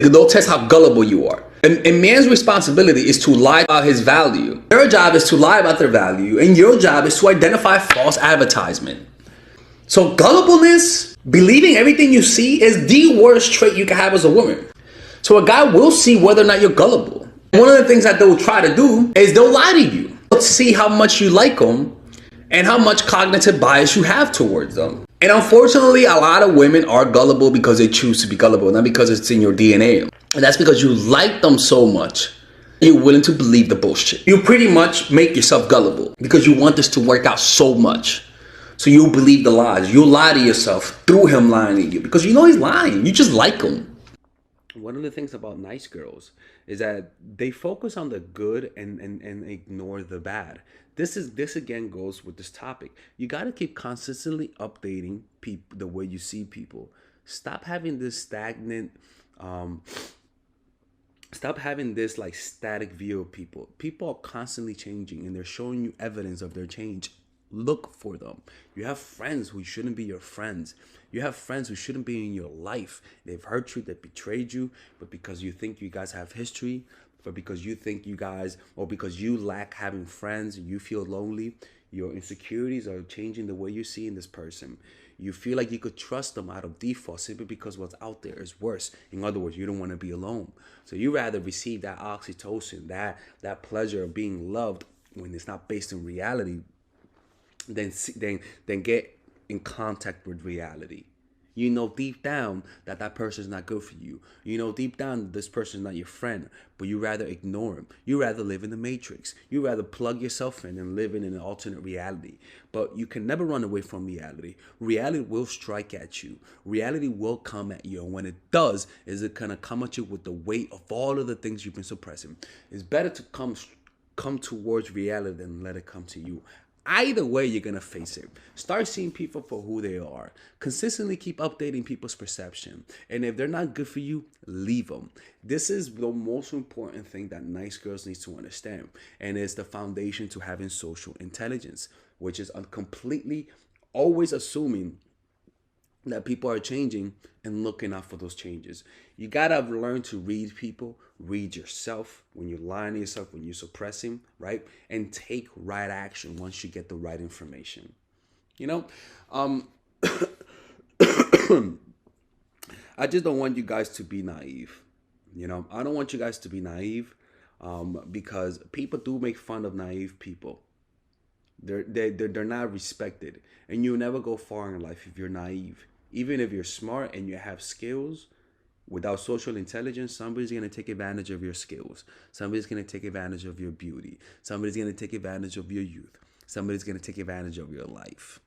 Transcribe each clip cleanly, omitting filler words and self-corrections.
They'll test how gullible you are. And man's responsibility is to lie about his value. Their job is to lie about their value, and your job is to identify false advertisement. So gullibleness, believing everything you see, is the worst trait you can have as a woman. So a guy will see whether or not you're gullible. One of the things that they'll try to do is they'll lie to you. They'll see how much you like them and how much cognitive bias you have towards them. And unfortunately, a lot of women are gullible because they choose to be gullible, not because it's in your DNA. And that's because you like them so much, you're willing to believe the bullshit. You pretty much make yourself gullible because you want this to work out so much. So you believe the lies. You lie to yourself through him lying to you because you know he's lying. You just like him. One of the things about nice girls is that they focus on the good and ignore the bad. This again goes with this topic. You got to keep consistently updating people, the way you see people. Stop having this stagnant, stop having this like static view of people. People are constantly changing and they're showing you evidence of their change. Look for them. You have friends who shouldn't be your friends. You have friends who shouldn't be in your life. They've hurt you, they betrayed you, but because you think you guys have history, but because you think you guys, or because you lack having friends, you feel lonely, your insecurities are changing the way you see in this person. You feel like you could trust them out of default simply because what's out there is worse. In other words, you don't want to be alone. So you rather receive that oxytocin, that pleasure of being loved when it's not based in reality, then get in contact with reality. You know deep down that person is not good for you. You know deep down that this person is not your friend, but you rather ignore him. You rather live in the matrix. You rather plug yourself in and live in an alternate reality. But you can never run away from reality. Reality will strike at you. Reality will come at you. And when it does, is it gonna come at you with the weight of all of the things you've been suppressing. It's better to come towards reality than let it come to you. Either way, you're going to face it. Start seeing people for who they are. Consistently keep updating people's perception. And if they're not good for you, leave them. This is the most important thing that nice girls need to understand. And it's the foundation to having social intelligence, which is completely always assuming that people are changing and looking out for those changes. You gotta learn to read people, read yourself when you're lying to yourself, when you're suppressing, right? And take right action once you get the right information. You know, I just don't want you guys to be naive. You know, I don't want you guys to be naive because people do make fun of naive people. They're not respected, and you'll never go far in life if you're naive. Even if you're smart and you have skills, without social intelligence, somebody's going to take advantage of your skills. Somebody's going to take advantage of your beauty. Somebody's going to take advantage of your youth. Somebody's going to take advantage of your life.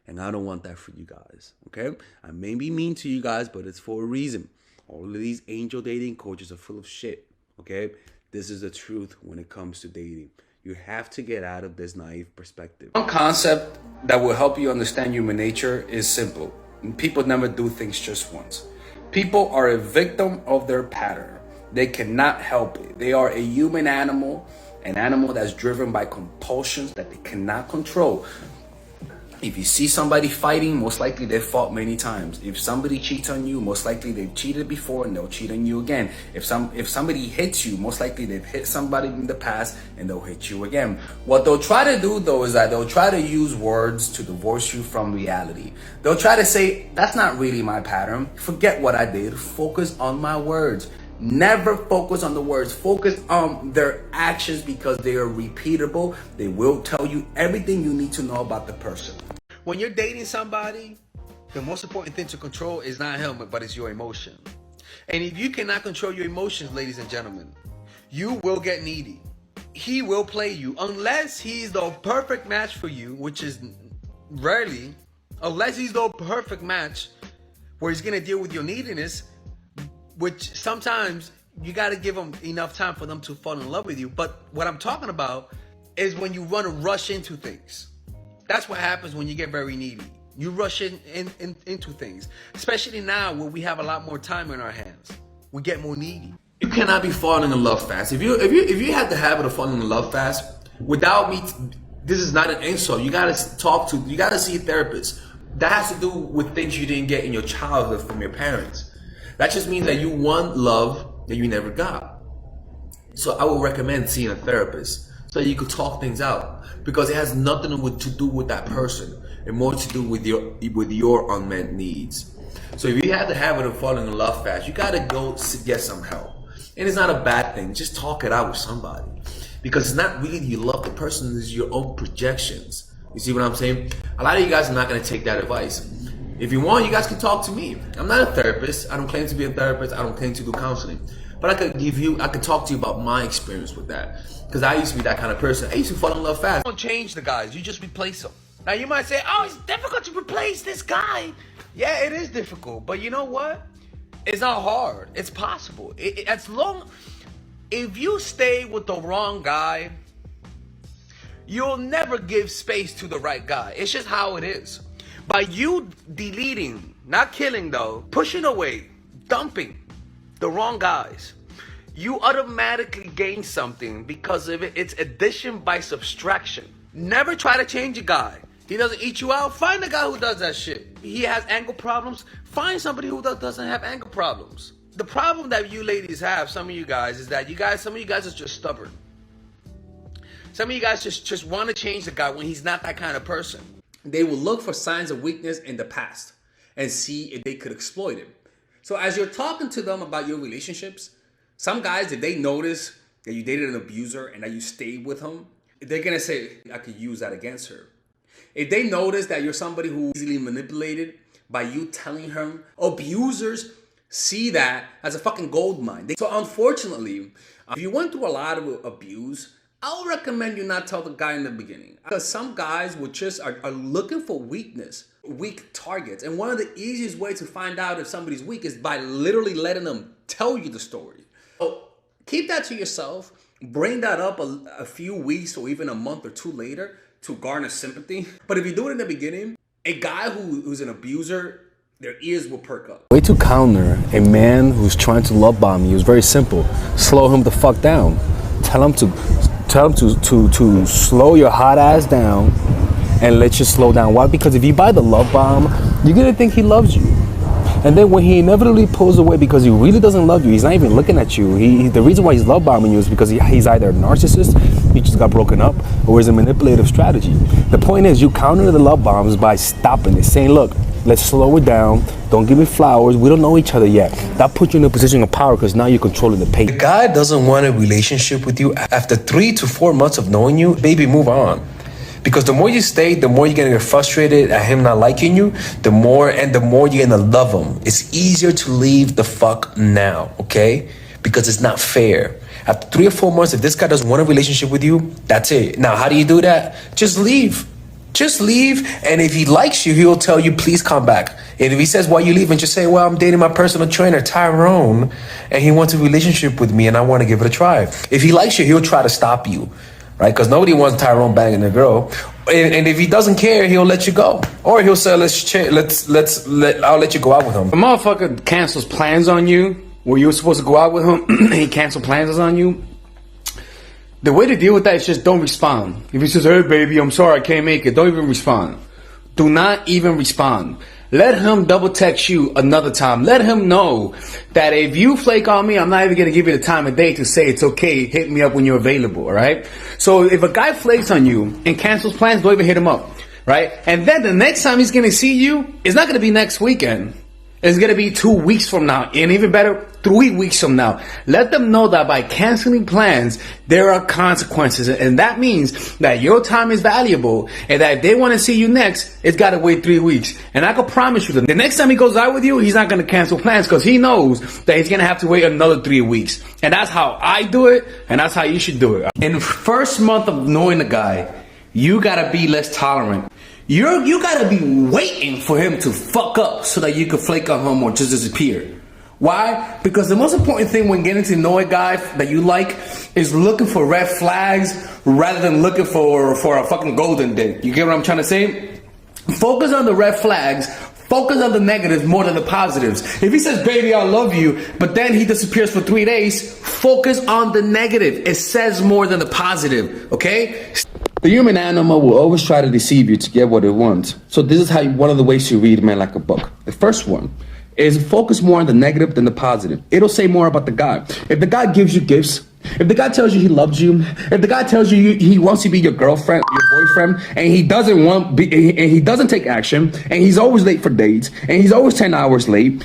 And I don't want that for you guys, okay? I may be mean to you guys, but it's for a reason. All of these angel dating coaches are full of shit, okay? This is the truth when it comes to dating. You have to get out of this naive perspective. One concept that will help you understand human nature is simple. People never do things just once. People are a victim of their pattern. They cannot help it. They are a human animal, an animal that's driven by compulsions that they cannot control. If you see somebody fighting, most likely they've fought many times. If somebody cheats on you, most likely they've cheated before and they'll cheat on you again. If somebody hits you, most likely they've hit somebody in the past and they'll hit you again. What they'll try to do though is that they'll try to use words to divorce you from reality. They'll try to say, that's not really my pattern. Forget what I did. Focus on my words. Never focus on the words. Focus on their actions because they are repeatable. They will tell you everything you need to know about the person. When you're dating somebody, the most important thing to control is not him, but it's your emotion. And if you cannot control your emotions, ladies and gentlemen, you will get needy. He will play you unless he's the perfect match for you, which is rarely, unless he's the perfect match where he's going to deal with your neediness, which sometimes you got to give them enough time for them to fall in love with you. But what I'm talking about is when you run a rush into things. That's what happens when you get very needy. You rush into things, especially now where we have a lot more time in our hands. We get more needy. You cannot be falling in love fast. If you have the habit of falling in love fast, without me, this is not an insult. You gotta see a therapist. That has to do with things you didn't get in your childhood from your parents. That just means that you want love that you never got. So I would recommend seeing a therapist so you could talk things out, because it has nothing to do with that person and more to do with your unmet needs. So if you have the habit of falling in love fast, you gotta go get some help. And it's not a bad thing. Just talk it out with somebody, because it's not really you love the person, it's your own projections. You see what I'm saying? A lot of you guys are not gonna take that advice. If you want, you guys can talk to me. I'm not a therapist. I don't claim to be a therapist. I don't claim to do counseling. But I could talk to you about my experience with that. Because I used to be that kind of person. I used to fall in love fast. You don't change the guys, you just replace them. Now you might say, oh, it's difficult to replace this guy. Yeah, it is difficult. But you know what? It's not hard. It's possible. If you stay with the wrong guy, you'll never give space to the right guy. It's just how it is. By you deleting, not killing though, pushing away, dumping the wrong guys, you automatically gain something because of it. It's addition by subtraction. Never try to change a guy. He doesn't eat you out. Find a guy who does that shit. He has anger problems. Find somebody who doesn't have anger problems. The problem that you ladies have, some of you guys, is that some of you guys are just stubborn. Some of you guys just want to change the guy when he's not that kind of person. They will look for signs of weakness in the past and see if they could exploit it. So as you're talking to them about your relationships, some guys, if they notice that you dated an abuser and that you stayed with him, they're going to say, I could use that against her. If they notice that you're somebody who's easily manipulated by you telling him, abusers see that as a fucking gold mine. So unfortunately, if you went through a lot of abuse, I'll recommend you not tell the guy in the beginning. Because some guys will just are looking for weakness, weak targets. And one of the easiest ways to find out if somebody's weak is by literally letting them tell you the story. So keep that to yourself. Bring that up a few weeks or even a month or two later to garner sympathy. But if you do it in the beginning, a guy who's an abuser, their ears will perk up. Way to counter a man who's trying to love bomb you is very simple. Slow him the fuck down. Tell him to slow your hot ass down and let you slow down. Why? Because if you buy the love bomb, you're gonna think he loves you. And then when he inevitably pulls away because he really doesn't love you, he's not even looking at you. The reason why he's love bombing you is because he's either a narcissist, he just got broken up, or is a manipulative strategy. The point is, you counter the love bombs by stopping it, saying, look, let's slow it down. Don't give me flowers. We don't know each other yet. That puts you in a position of power because now you're controlling the pace. The guy doesn't want a relationship with you. After 3 to 4 months of knowing you, baby, move on. Because the more you stay, the more you're gonna get frustrated at him not liking you, the more you're gonna love him. It's easier to leave the fuck now, okay? Because it's not fair. After 3 or 4 months, if this guy doesn't want a relationship with you, that's it. Now, how do you do that? Just leave. Just leave, and if he likes you, he'll tell you, please come back. And if he says, why you leaving, just say, well, I'm dating my personal trainer, Tyrone, and he wants a relationship with me, and I want to give it a try. If he likes you, he'll try to stop you, right? Because nobody wants Tyrone banging a girl. And if he doesn't care, he'll let you go. Or he'll say, I'll let you go out with him. A motherfucker cancels plans on you, where you were supposed to go out with him, and he canceled plans on you. The way to deal with that is just don't respond. If he says, hey baby, I'm sorry, I can't make it, don't even respond. Do not even respond. Let him double text you another time. Let him know that if you flake on me, I'm not even going to give you the time of day to say it's okay, hit me up when you're available, alright? So if a guy flakes on you and cancels plans, don't even hit him up, right? And then the next time he's going to see you, it's not going to be next weekend. It's going to be 2 weeks from now, and even better, 3 weeks from now. Let them know that by canceling plans, there are consequences. And that means that your time is valuable, and that if they want to see you next, it's got to wait 3 weeks. And I can promise you that the next time he goes out with you, he's not going to cancel plans because he knows that he's going to have to wait another 3 weeks. And that's how I do it, and that's how you should do it. In the first month of knowing the guy, you got to be less tolerant. You gotta be waiting for him to fuck up so that you can flake on him or just disappear. Why? Because the most important thing when getting to know a guy that you like is looking for red flags rather than looking for a fucking golden dick. You get what I'm trying to say? Focus on the red flags. Focus on the negatives more than the positives. If he says, baby, I love you, but then he disappears for 3 days, focus on the negative. It says more than the positive, okay? The human animal will always try to deceive you to get what it wants. So this is one of the ways you read a man like a book. The first one, is focus more on the negative than the positive. It'll say more about the guy. If the guy gives you gifts, if the guy tells you he loves you, if the guy tells you he wants to be your girlfriend, your boyfriend, and he doesn't take action, and he's always late for dates, and he's always 10 hours late,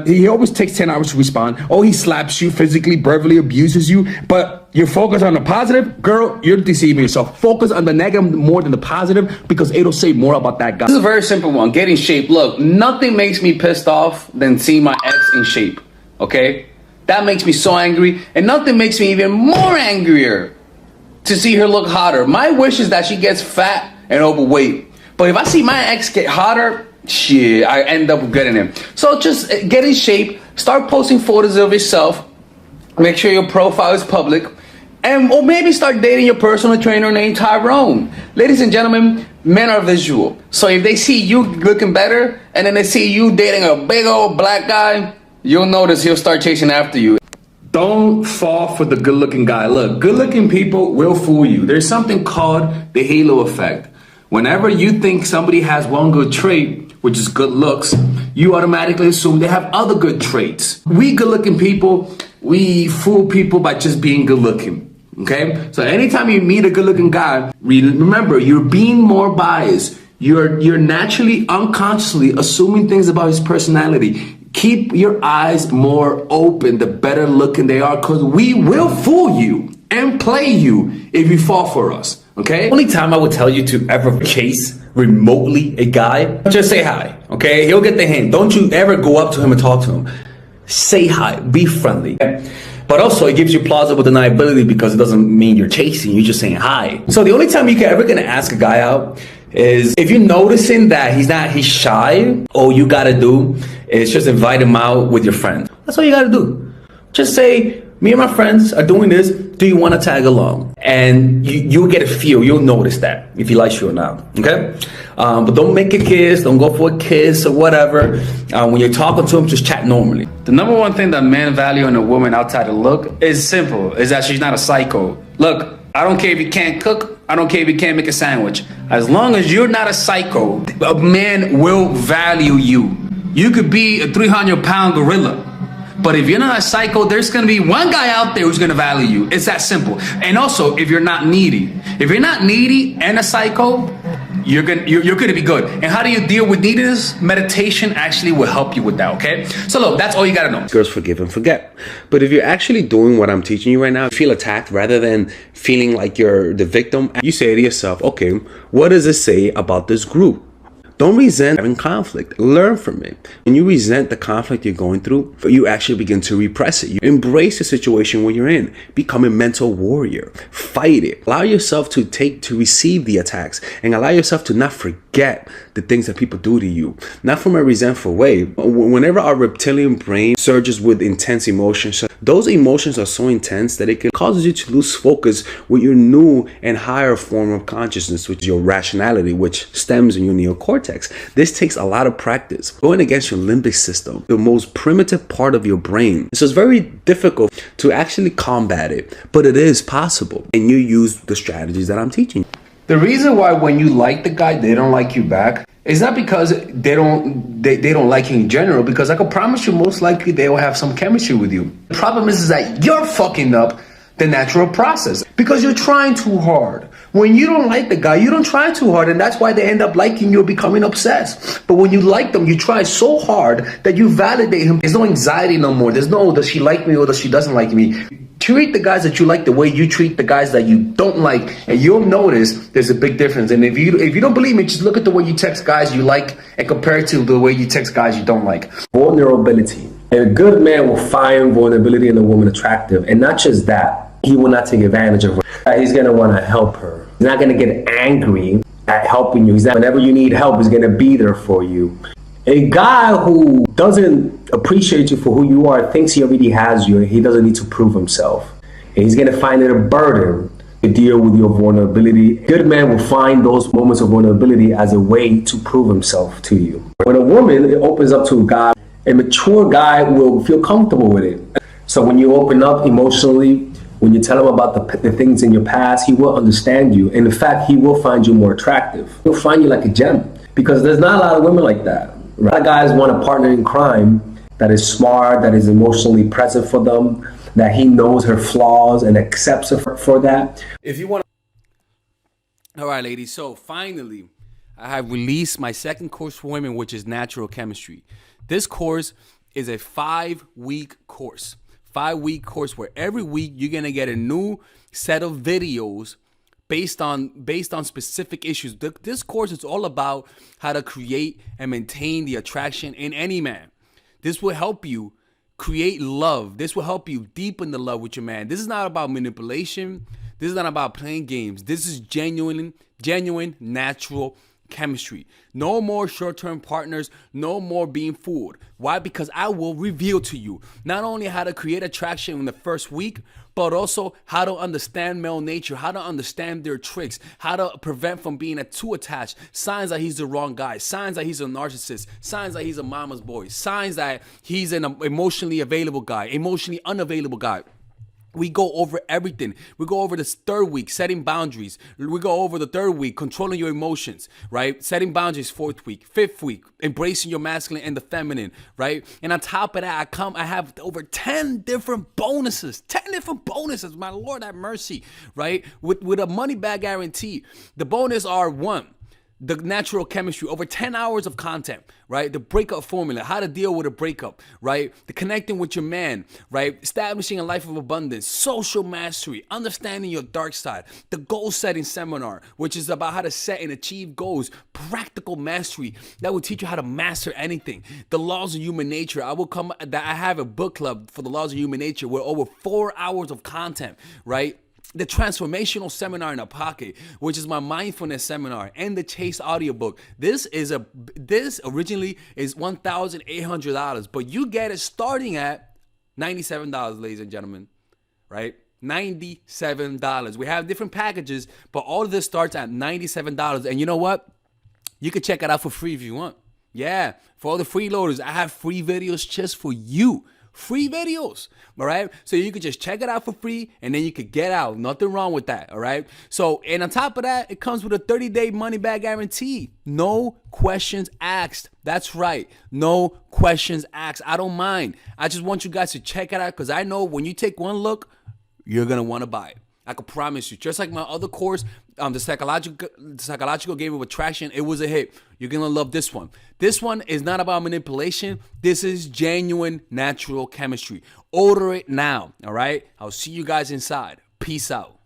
he always takes 10 hours to respond, or he slaps you physically, verbally abuses you, but you focus on the positive, girl, you're deceiving yourself. Focus on the negative more than the positive, because it'll say more about that guy. This is a very simple one. Get in shape. Look, nothing makes me pissed off than seeing my ex in shape. Okay? That makes me so angry, and nothing makes me even more angrier to see her look hotter. My wish is that she gets fat and overweight. But if I see my ex get hotter, shit, I end up getting him. So just get in shape, start posting photos of yourself, make sure your profile is public, or maybe start dating your personal trainer named Tyrone. Ladies and gentlemen, men are visual. So if they see you looking better, and then they see you dating a big old black guy, you'll notice he'll start chasing after you. Don't fall for the good-looking guy. Look, good-looking people will fool you. There's something called the halo effect. Whenever you think somebody has one good trait, which is good looks, you automatically assume they have other good traits. We good-looking people, we fool people by just being good-looking. Okay? So anytime you meet a good-looking guy, remember, you're being more biased. You're naturally, unconsciously assuming things about his personality. Keep your eyes more open the better looking they are, because we will fool you and play you if you fall for us. Okay? Only time I would tell you to ever chase remotely a guy, just say hi. Okay? He'll get the hint. Don't you ever go up to him and talk to him. Say hi. Be friendly. But also, it gives you plausible deniability, because it doesn't mean you're chasing. You're just saying hi. So the only time you're ever gonna ask a guy out is if you're noticing that he's shy. All you gotta do is just invite him out with your friends. That's all you gotta do. Just say, me and my friends are doing this. Do you want to tag along? And you'll get a feel. You'll notice that if he likes you or not. Okay? But don't make a kiss. Don't go for a kiss or whatever. When you're talking to him, just chat normally. The number one thing that men value in a woman outside of look is simple. Is that she's not a psycho. Look, I don't care if you can't cook. I don't care if you can't make a sandwich. As long as you're not a psycho, a man will value you. You could be a 300-pound gorilla. But if you're not a psycho, there's going to be one guy out there who's going to value you. It's that simple. And also, if you're not needy. If you're not needy and a psycho, you're going to be good. And how do you deal with neediness? Meditation actually will help you with that, okay? So look, that's all you got to know. Girls forgive and forget. But if you're actually doing what I'm teaching you right now, you feel attacked rather than feeling like you're the victim, you say to yourself, okay, what does it say about this group? Don't resent having conflict. Learn from it. When you resent the conflict you're going through, you actually begin to repress it. You embrace the situation where you're in. Become a mental warrior. Fight it. Allow yourself to receive the attacks, and allow yourself to not forget the things that people do to you. Not from a resentful way. Whenever our reptilian brain surges with intense emotions, those emotions are so intense that it can cause you to lose focus with your new and higher form of consciousness, which is your rationality, which stems in your neocortex. This takes a lot of practice. Going against your limbic system, the most primitive part of your brain. So it's very difficult to actually combat it, but it is possible. And you use the strategies that I'm teaching. The reason why when you like the guy, they don't like you back is not because they don't like you in general, because I can promise you most likely they will have some chemistry with you. The problem is that you're fucking up the natural process because you're trying too hard. When you don't like the guy, you don't try too hard, and that's why they end up liking you or becoming obsessed. But when you like them, you try so hard that you validate him. There's no anxiety no more. There's no, does she like me or does she doesn't like me? Treat the guys that you like the way you treat the guys that you don't like, and you'll notice there's a big difference. And if you don't believe me, just look at the way you text guys you like and compare it to the way you text guys you don't like. Vulnerability. A good man will find vulnerability in a woman attractive, and not just that. He will not take advantage of her. He's going to want to help her. He's not going to get angry at helping you. Whenever you need help, he's going to be there for you. A guy who doesn't appreciate you for who you are, thinks he already has you, and he doesn't need to prove himself. And he's going to find it a burden to deal with your vulnerability. A good man will find those moments of vulnerability as a way to prove himself to you. When a woman opens up to a guy, a mature guy will feel comfortable with it. So when you open up emotionally, when you tell him about the things in your past, he will understand you. And in fact, he will find you more attractive. He'll find you like a gem, because there's not a lot of women like that. A lot of guys want a partner in crime that is smart, that is emotionally present for them, that he knows her flaws and accepts her for that. If you want All right, ladies. So finally, I have released my second course for women, which is natural chemistry. This course is a 5-week course. 5-week course where every week you're gonna get a new set of videos based on specific issues. This course is all about how to create and maintain the attraction in any man. This will help you create love. This will help you deepen the love with your man. This is not about manipulation. This is not about playing games. This is genuine natural chemistry. No more short-term partners, no more being fooled. Why? Because I will reveal to you not only how to create attraction in the first week, but also how to understand male nature, how to understand their tricks, how to prevent from being too attached, signs that he's the wrong guy, signs that he's a narcissist, signs that he's a mama's boy, signs that he's an emotionally available guy, emotionally unavailable guy. We go over everything. We go over this third week, setting boundaries. We go over the third week, controlling your emotions, right? Setting boundaries, fourth week. Fifth week, embracing your masculine and the feminine, right? And on top of that, I have over 10 different bonuses. 10 different bonuses. My Lord have mercy, right? With a money back guarantee. The bonus are: 1, the natural chemistry, over 10 hours of content, right? The breakup formula, how to deal with a breakup, right? The connecting with your man, right? Establishing a life of abundance, social mastery, understanding your dark side, the goal setting seminar, which is about how to set and achieve goals, practical mastery that will teach you how to master anything. The laws of human nature. I have a book club for the laws of human nature with over 4 hours of content, right? The transformational seminar in a pocket, which is my mindfulness seminar, and the Chase audiobook. This originally is $1,800, but you get it starting at $97, ladies and gentlemen, right? $97. We have different packages, but all of this starts at $97. And you know what? You can check it out for free if you want. Yeah, for all the freeloaders, I have free videos just for you. Free videos, all right? So you could just check it out for free, and then you could get out. Nothing wrong with that, all right? So, and on top of that, it comes with a 30-day money-back guarantee. No questions asked. That's right. No questions asked. I don't mind. I just want you guys to check it out, because I know when you take one look, you're going to want to buy it. I can promise you. Just like my other course, the psychological game of attraction, it was a hit. You're going to love this one. This one is not about manipulation. This is genuine natural chemistry. Order it now, all right? I'll see you guys inside. Peace out.